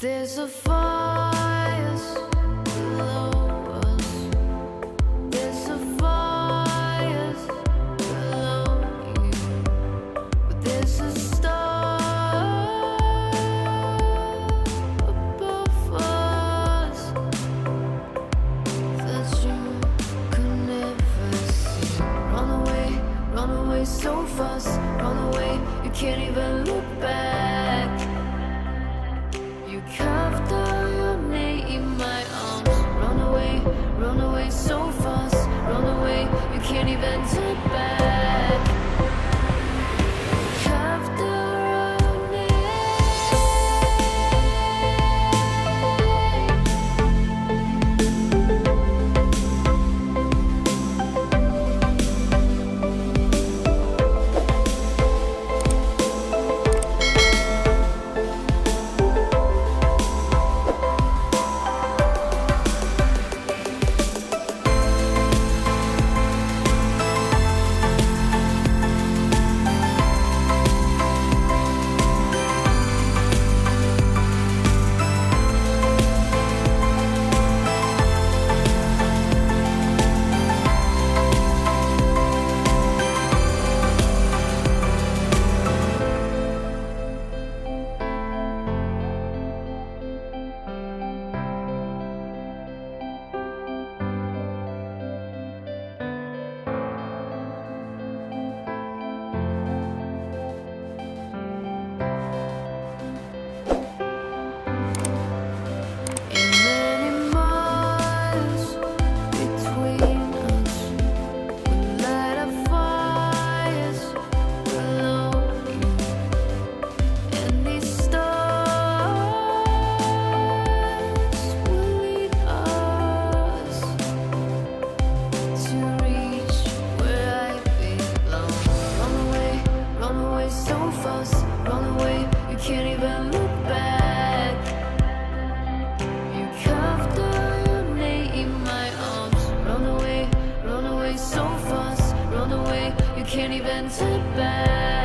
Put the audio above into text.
There's a fire below us. There's a fire below you. But there's a star above us that you could never see. Run away so fast. Run away, you can't even look back. You carved out your name in my arms. Run away so fast. Run away, you can't even turn back. Carved out your name. Can't even turn back.